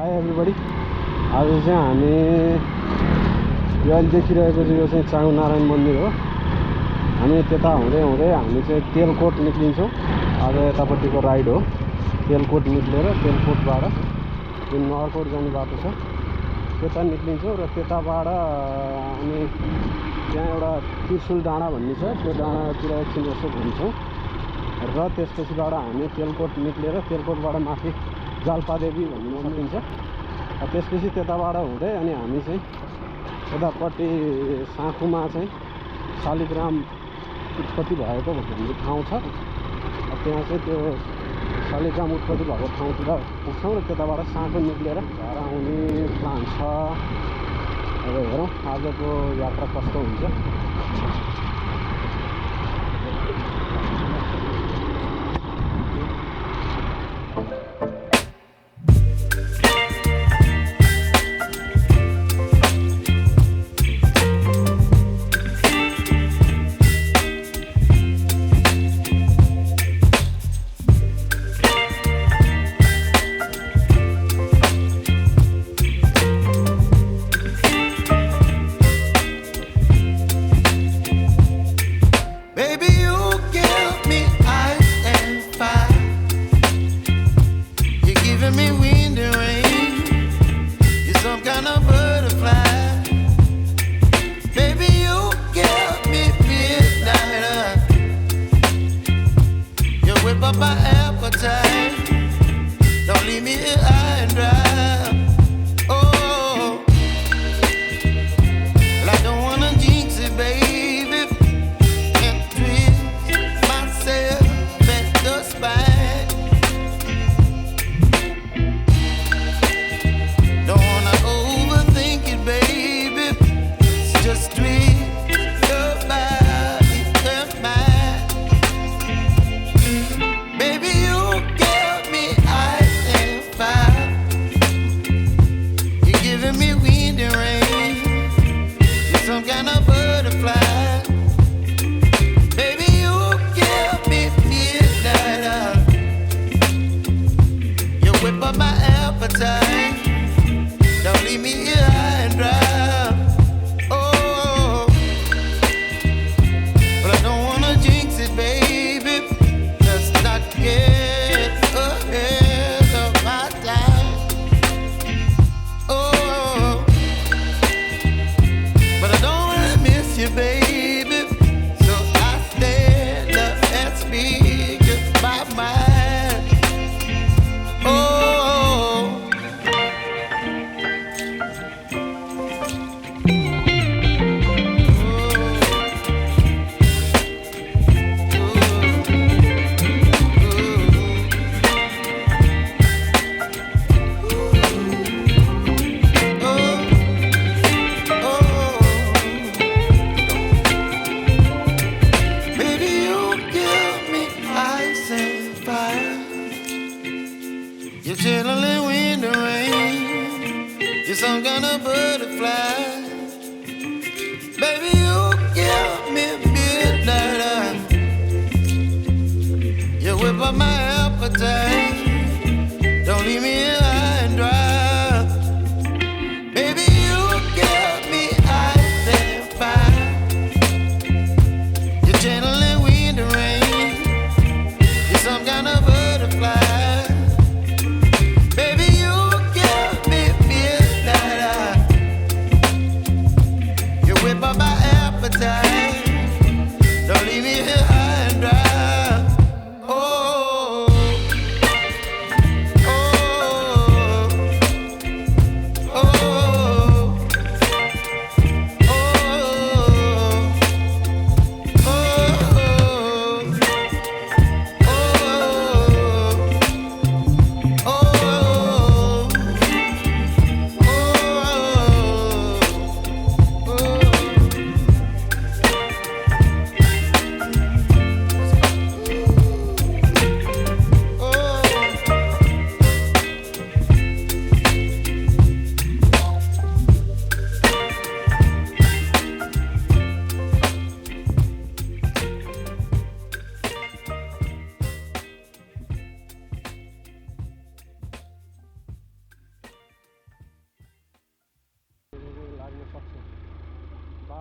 High everybody. आज चाहिँ हामी यो अहिले देखिरहेको चाहिँ यो चाहिँ चाँगुनारायण मन्दिर हो। हामी त्यता हुँदै हुँदै हामी चाहिँ तेलकोट निक्लिन्छौँ। आज यतापट्टिको राइड हो। तेलकोट निक्लेर तेलकोटबाट जुन नगरकोट जाने बाटो छ त्यता निक्लिन्छौँ र त्यताबाट अनि त्यहाँ एउटा त्रिशुल डाँडा भन्ने छ, त्यो डाँडातिर एकछिन यसो घुम्छौँ र त्यसपछिबाट हामी तेलकोट निक्लेर तेलकोटबाट माथि जालपादेवी भन्ने सकिन्छ। त्यसपछि त्यताबाट हुँदै अनि हामी चाहिँ यतापट्टि साँखुमा चाहिँ शालिग्राम उत्पत्ति भएको भन्ने ठाउँ छ। त्यहाँ चाहिँ त्यो शालिग्राम उत्पत्ति भएको ठाउँतिर पुग्छौँ र त्यताबाट साँखु निक्लेर घर आउने प्लान छ। अब हेरौँ आजको यात्रा कस्तो हुन्छ।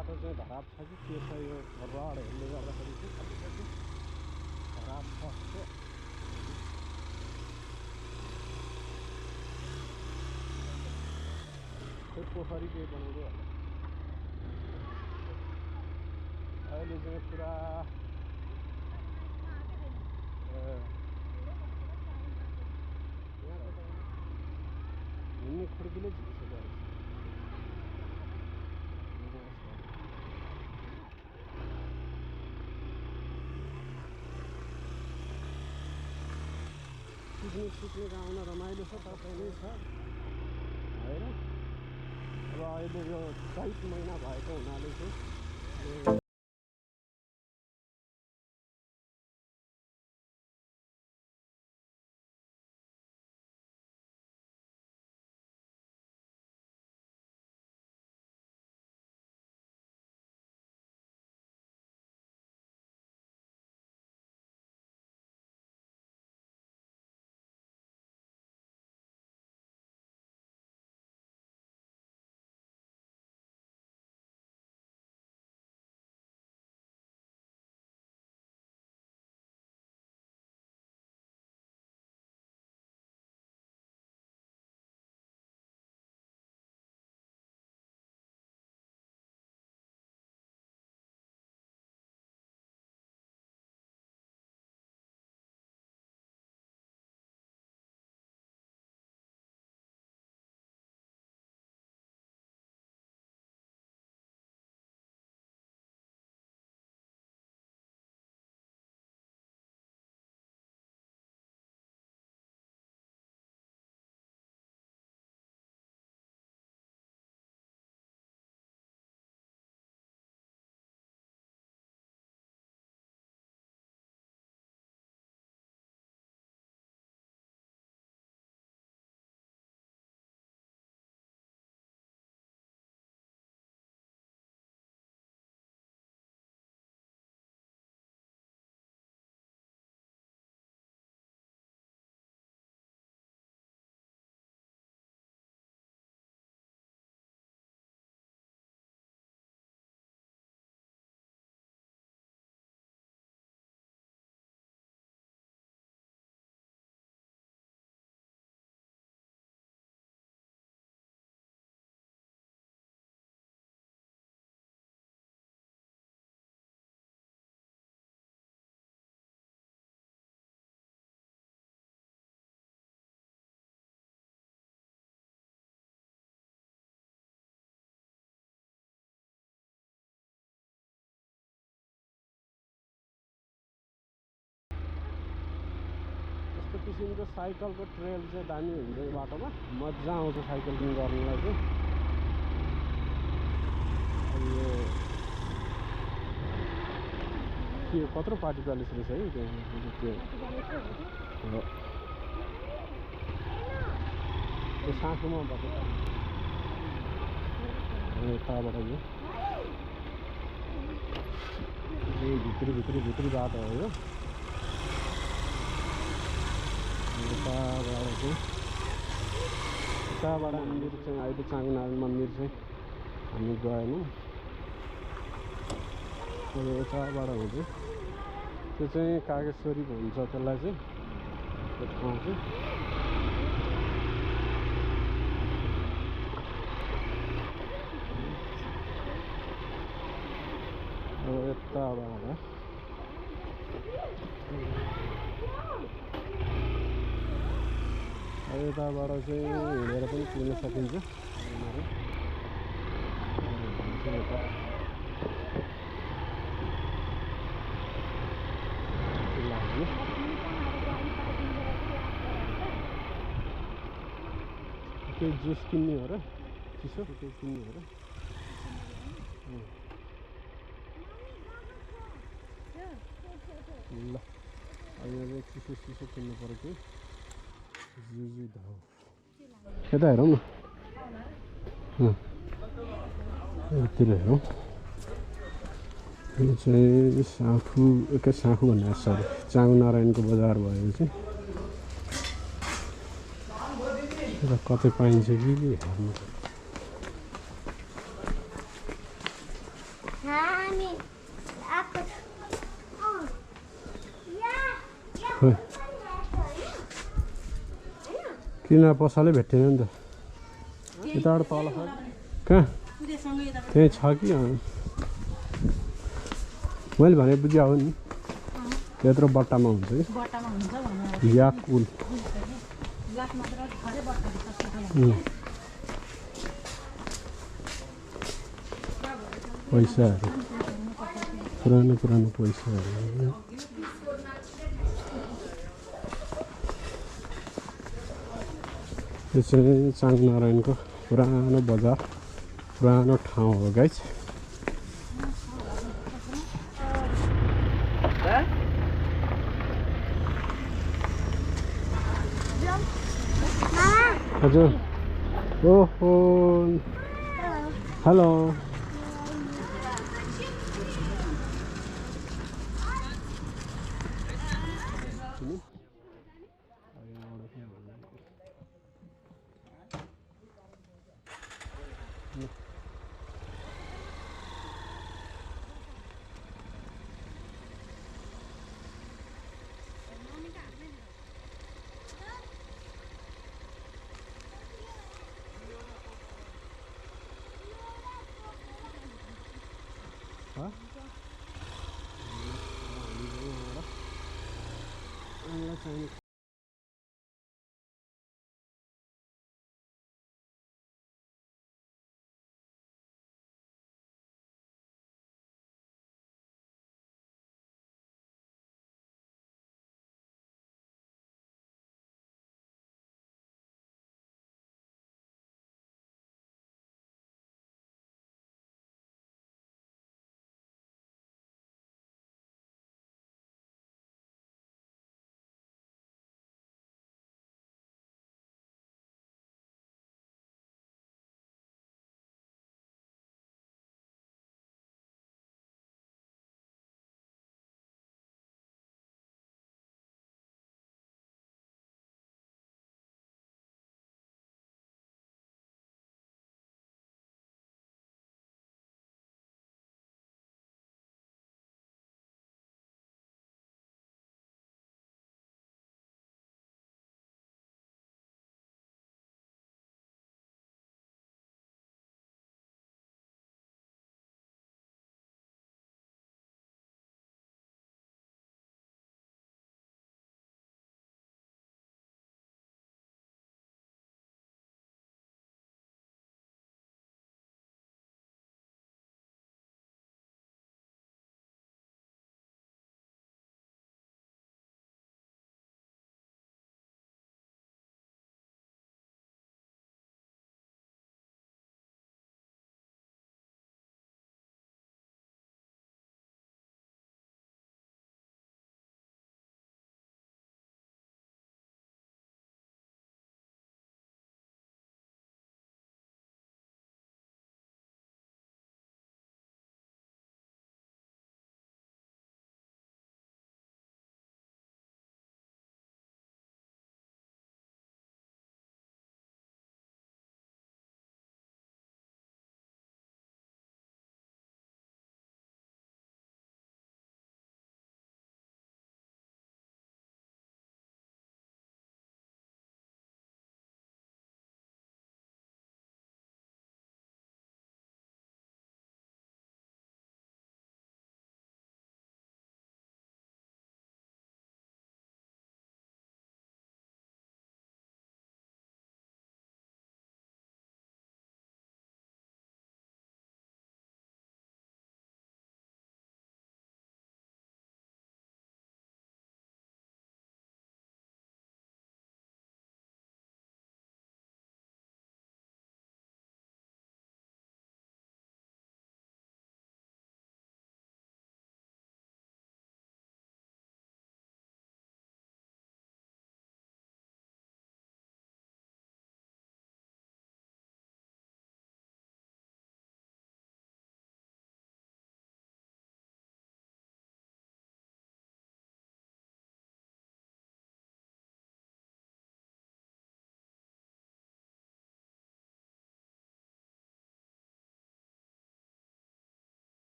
बाटो चाहिँ खराब छ कि के छ यो रडहरूले गर्दाखेरि चाहिँ अलिकति खराब छ जस्तो। खोइ पोखरी केही बनाउँदै होला अहिले चाहिँ पुरा हिँड्ने खुर्कीले झिकिसक्यो रहेछ। पिकनिक आउन रमाइलो छ तपाईँ नै छ होइन। अब अहिले यो चैत महिना भएको हुनाले चाहिँ यस्तो किसिमको साइकलको ट्रेल चाहिँ दामी हुन्छ यो बाटोमा। मजा आउँछ साइक्लिङ गर्नलाई चाहिँ। यो के कत्रो पार्टी 40 रहेछ है त्यो साँखुमा भएको यताबाट यो भित्री बाटो हो यो। यताबाट मन्दिर चाहिँ अहिले चाङनारायण मन्दिर चाहिँ हामी गएनौँ। यताबाट हुँदै त्यो चाहिँ कागेश्वरी भन्छ त्यसलाई चाहिँ त्यो ठाउँ चाहिँ। अब यताबाट यताबाट चाहिँ हिँडेर पनि पुग्न सकिन्छ। केही जुस किन्ने हो र चिसो केही किन्ने हो र। ल अहिले चाहिँ चिसो किन्नु पऱ्यो कि जुजु धाउ यता हेरौँ न। यतिर हेरौँ। यो चाहिँ साँखु साँखु भन्ने सरी चाङनारायणको बजार भयो चाहिँ। र कतै पाइन्छ कि हेर्नु। किन पसलै भेटेन नि त यताबाट तल कहाँ त्यहीँ छ कि मैले भने बुझ्या हो नि त्यत्रो बट्टामा हुन्छ कि याक उल पैसाहरू पुरानो पुरानो पैसाहरू यो चाहिँ चाङनारायणको पुरानो बजार पुरानो ठाउँ हो गाइस हजुर ओहो हेलो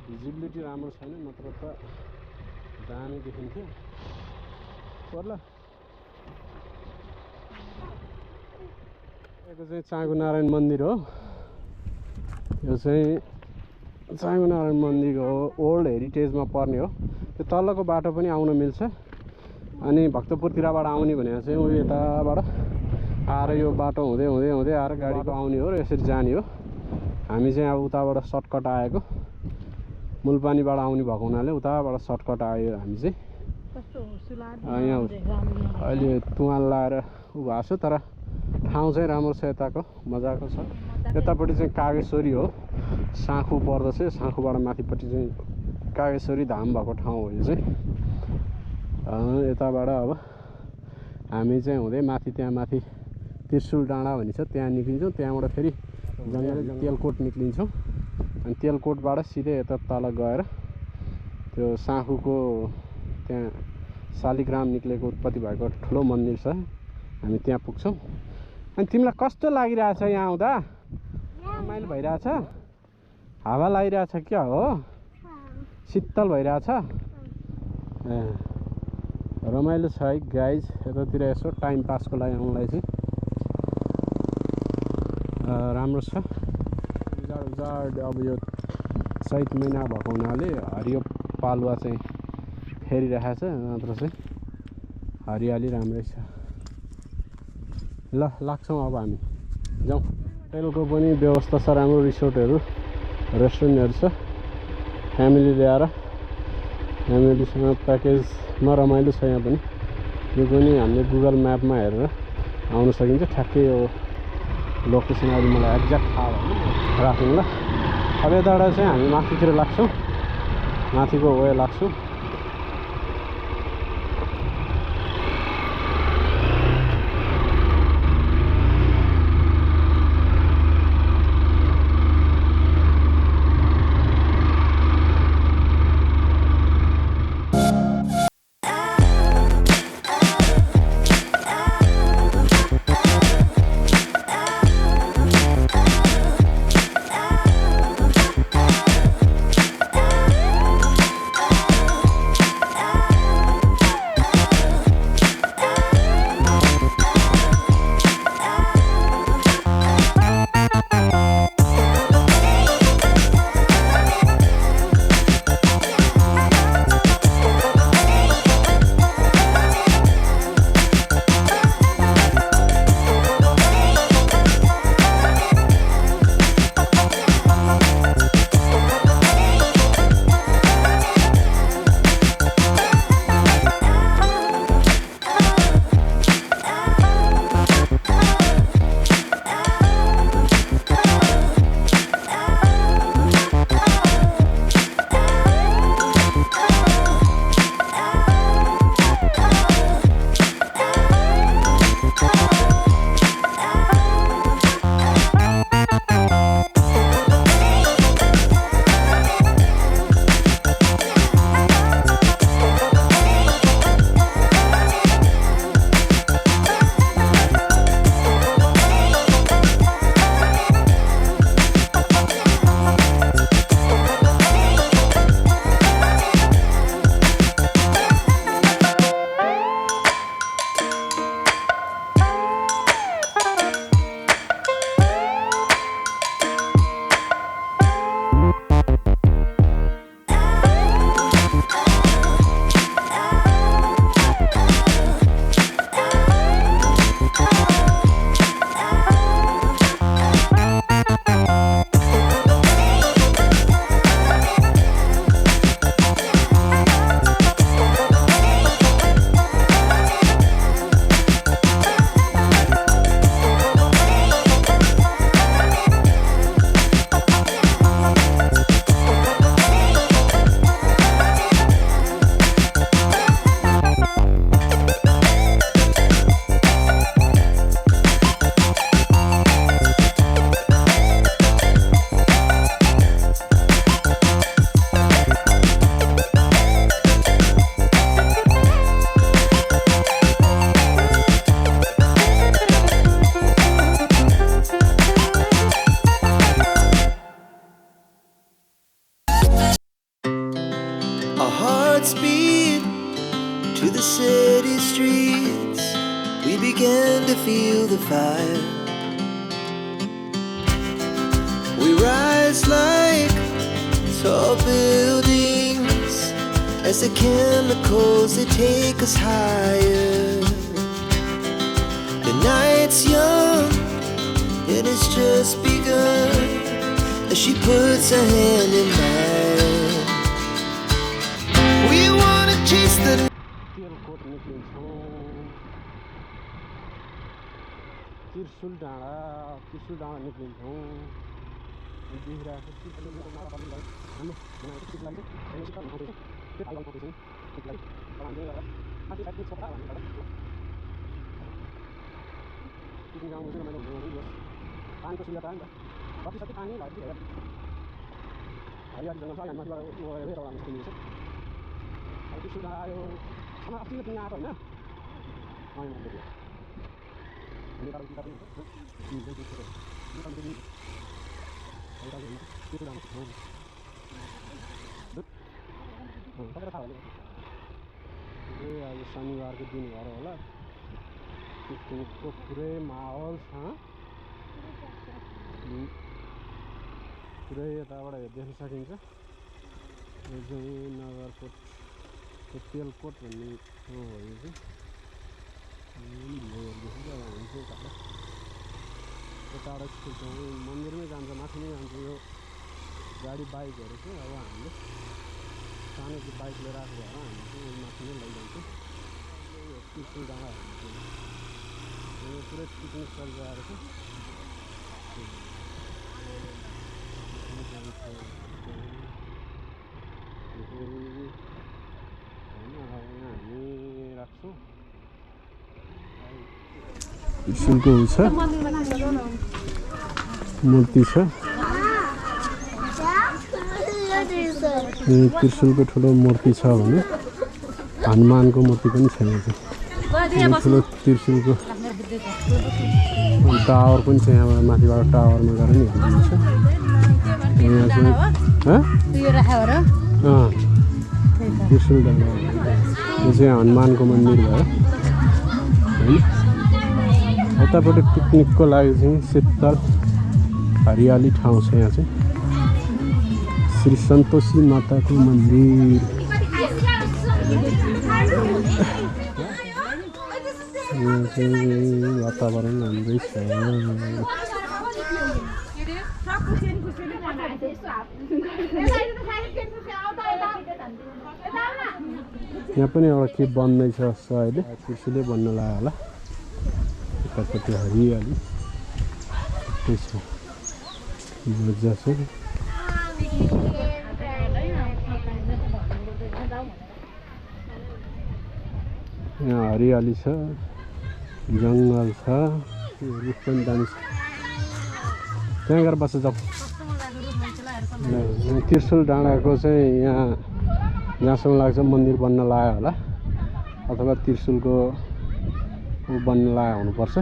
भिजिबिलिटी राम्रो छैन, नत्र त दामी देखिन्थ्यो। पर्ला यो चाहिँ चाँगुनारायण मन्दिर हो। यो चाहिँ चाँगुनारायण मन्दिर हो, ओल्ड हेरिटेजमा पर्ने हो। त्यो तलको बाटो पनि आउन मिल्छ। अनि भक्तपुरतिरबाट आउने भनेको चाहिँ उयो यताबाट आएर यो बाटो हुँदै हुँदै हुँदै आएर गाडीको आउने हो र यसरी जाने हो। हामी चाहिँ अब उताबाट सर्टकट आएको, मुलपानीबाट आउने भएको हुनाले उताबाट सर्टकट आयो। हामी चाहिँ यहाँ अहिले तुवाल लाएर उ भएको छ, तर ठाउँ चाहिँ राम्रो छ, यताको मजाको छ। यतापट्टि चाहिँ कागेश्वरी हो, साँखु पर्दछ। साँखुबाट माथिपट्टि चाहिँ कागेश्वरी धाम भएको ठाउँ हो यो चाहिँ। यताबाट अब हामी चाहिँ हुँदै माथि, त्यहाँ माथि त्रिशुल डाँडा भन्ने छ, त्यहाँ निक्लिन्छौँ। त्यहाँबाट फेरि जङ्गल तेलकोट निक्लिन्छौँ। अनि तेलकोटबाट सिधै यता तल गएर त्यो साँखुको त्यहाँ शालिग्राम निक्लेको उत्पत्ति भएको ठुलो मन्दिर छ, हामी त्यहाँ पुग्छौँ। अनि तिमीलाई कस्तो लागिरहेछ यहाँ आउँदा? रमाइलो भइरहेछ? हावा लागिरहेछ क्या हो? शीतल भइरहेछ? रमाइलो छ है गाइज। यतातिर यसो टाइम पासको लागि आउनलाई चाहिँ राम्रो छ। उजाड अब यो चैत महिना भएको हुनाले हरियो पालुवा चाहिँ फेरिरहेको छ, नत्र चाहिँ हरियाली राम्रै छ। ल लाग्छौँ अब हामी, जाउँ। होटेलको पनि व्यवस्था छ राम्रो, रिसोर्टहरू रेस्टुरेन्टहरू छ। फ्यामिली ल्याएर फ्यामिलीसँग प्याकेजमा रमाइलो छ। यहाँ पनि यो पनि हामीले गुगल म्यापमा हेरेर आउन सकिन्छ। ठ्याक्कै यो लोकेसन अहिले मलाई एक्ज्याक्ट थाहा भएन, राखौँ ल। अब यताबाट चाहिँ हामी माथितिर लाग्छौँ, माथिको वे लाग्छौँ। the city streets, we began to feel the fire. We rise like tall buildings as the chemicals, they take us higher. The night's young and it's just begun as she puts her hand in mine. We wanna chase the Telkot निक्लिन्छौँ त्रिशुल डाँडा निक्लिन्छौँ देखिरहेको त्रिशुल डाँडा हाम्रो बनाएको लागि पानीको सुविधा नि त कति सबै पानी भयो हरियाली जङ्गल छ यहाँ माथिबाट हेरेर आउनु निस्किन्छ अब त्रिशुल डाँडा आयो खाना अस्ति नै आएको होइन आज शनिबारको दिन भएर होला पिकनिकको पुरै माहौल छ पुरै यताबाट देख्न सकिन्छ यो चाहिँ नगरकोटको तेलकोट भन्ने हो यो चाहिँ यताबाट मन्दिरमै जान्छ माथि नै जान्छ यो गाडी बाइकहरू चाहिँ अब हामीले सानो चाहिँ बाइक लिएर आएको भएर हामी चाहिँ माथि नै लैजान्छौँ त्रिशुल डाँडा यो पुरै पिकनिक चलिरहेको छ हामी राख्छौँ त्रिशुलको छ मूर्ति छ त्रिशुलको ठुलो मूर्ति छ भने हनुमानको मूर्ति पनि छ यहाँ चाहिँ ठुलो त्रिशुलको टावर पनि छ यहाँबाट माथिबाट टावरमा गएर नि हेर्नुहुन्छ यहाँ चाहिँ त्रिशुल डाँडा यो चाहिँ हनुमानको मन्दिर भयो होइन यतापट्टि पिकनिकको लागि चाहिँ शीतल हरियाली ठाउँ छ यहाँ चाहिँ श्री सन्तोषी माताको मन्दिर यहाँ चाहिँ वातावरण राम्रै छ यहाँ पनि एउटा के बन्दैछ जस्तो अहिले त्रिशुलै बन्न लाग्यो होला यतापट्टि हरियाली त्यसो मजा छ यहाँ हरियाली छ जङ्गल छ रुख पनि दामी छ त्यहाँ गएर बस्छ जाऊ त्रिशुल डाँडाको चाहिँ यहाँ जहाँसम्म लाग्छ मन्दिर बन्न लाग्यो होला अथवा त्रिशुलको बन्न लागेको हुनुपर्छ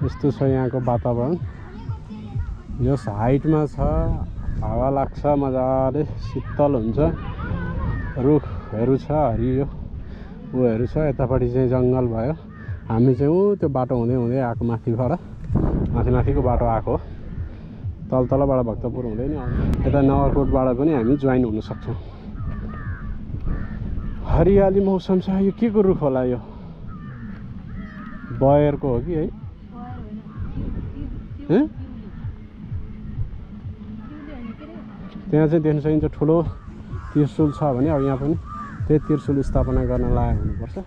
यस्तो छ यहाँको वातावरण यस हाइटमा छ हावा लाग्छ मजाले शीतल हुन्छ रुखहरू छ हरियो उयोहरू छ यतापट्टि चाहिँ जङ्गल भयो हामी चाहिँ त्यो बाटो हुँदै हुँदै आएको माथिबाट माथिको बाटो आएको तलबाट भक्तपुर हुँदै नि यता नगरकोटबाट पनि हामी जोइन हुन सक्छौँ हरियाली मौसम छ यो के को रुख होला यो बयरको हो कि है त्यहाँ चाहिँ देख्न सकिन्छ ठुलो त्रिशुल छ भने अब यहाँ पनि त्यही त्रिशुल स्थापना गर्न लागेको हुनुपर्छ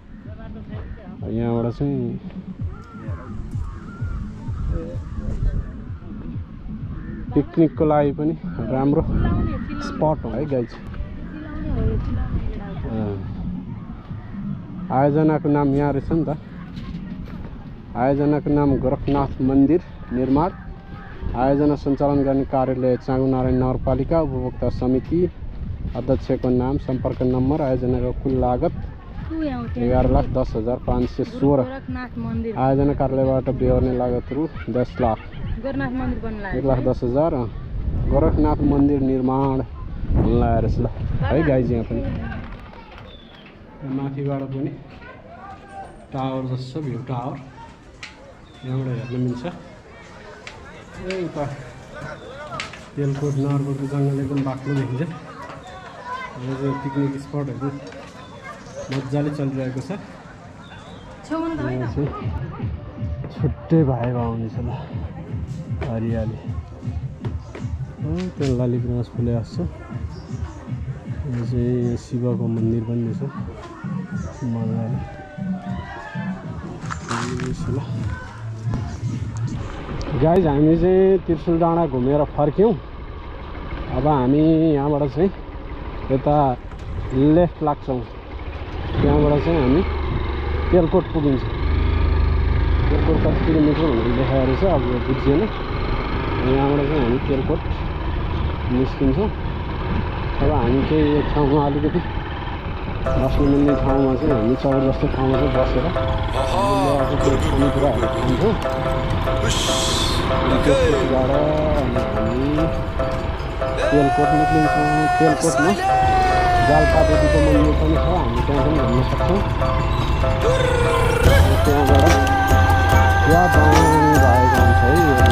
यहाँबाट चाहिँ पिकनिकको लागि पनि राम्रो स्पट हो है गाइज आयोजनाको नाम यहाँ रहेछ नि त आयोजनाको नाम गोरखनाथ मन्दिर निर्माण आयोजना सञ्चालन गर्ने कार्यालय चाँगुनारायण नगरपालिका उपभोक्ता समिति अध्यक्षको नाम सम्पर्क नम्बर आयोजनाको कुल लागत 11,10,516 आयोजना कार्यालयबाट बेहोर्ने लागत रु 10 लाख 1,10,000 गोरखनाथ मन्दिर निर्माण हुन लागेको रहेछ ल है गाइज यहाँ पनि माथिबाट पनि टावर जस्तो भ्यू टावर यहाँबाट हेर्न मिल्छ उता तेलकोट नगरकोटको जङ्गल एकदम बाक्लो देखिन्छ यो चाहिँ पिकनिक स्पटहरू मजाले चलिरहेको छ छुट्टै भाइब आउनेछ ल हरियाली त्यो लालिग्रास फुले आएको छ यो चाहिँ शिवको मन्दिर पनि छ मजाले गाइज हामी चाहिँ त्रिशुल डाँडा घुमेर फर्क्यौँ अब हामी यहाँबाट चाहिँ यता लेफ्ट लाग्छौँ त्यहाँबाट चाहिँ हामी तेलकोट पुगिन्छ तेलकोट कति किलोमिटर भनेर देखाएर छ अब बुझिएन यहाँबाट चाहिँ हामी तेलकोट निस्किन्छौँ अब हामी चाहिँ एक ठाउँमा अलिकति बस्नु मिल्ने ठाउँमा चाहिँ हामी चौर जस्तो ठाउँमा चाहिँ बसेर खानेकुराहरू खान्छौँ त्यसपछिबाट हामी तेलकोट निक्लिन्छौँ तेलकोटमा जालपादेवीको मन्दिर पनि छ हामी त्यहाँ पनि घुम्न सक्छौँ त्यहाँबाट यहाँ दामी भएको हुन्छ है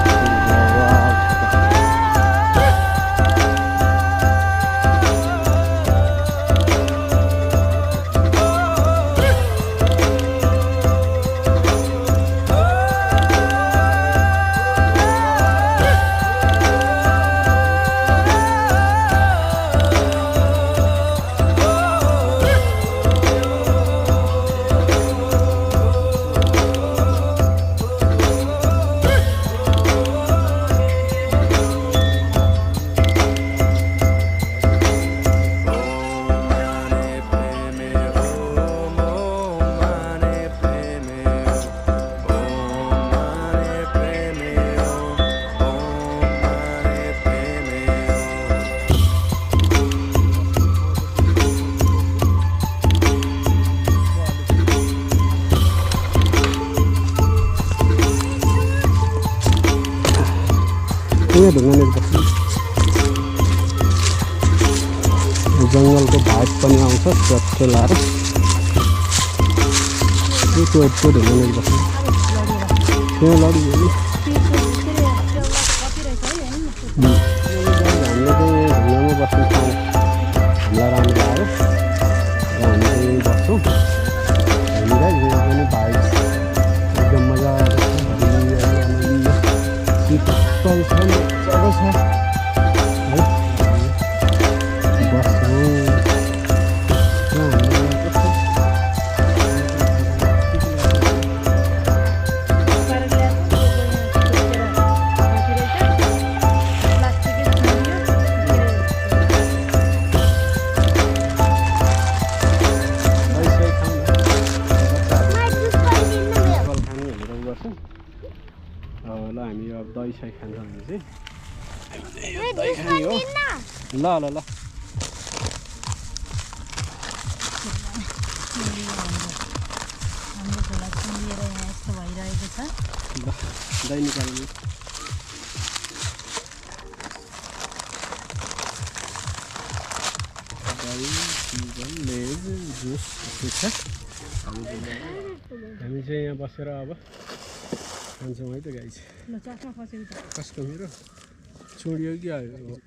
जङ्गलको भाइब पनि आउँछ च्याप्टे लाएर त्यो ढुङ्गाले बस्नु त्यो लडियो नि हामीले चाहिँ ढुङ्गामा बस्ने ठाउँ हामीलाई राम्रो आयो र हामी चाहिँ बस्छौँ हामीलाई यहाँ पनि भाइब एकदम मजा शीतल छ मजाको छ दही साई खान्छ भने चाहिँ दही खाने हो ल ल ल दही निकाल्नु दही लेज जुस ठिक छ हामी चाहिँ यहाँ बसेर अब खान्छौँ है त गाइस कसको मेरो छोडियो कि आयो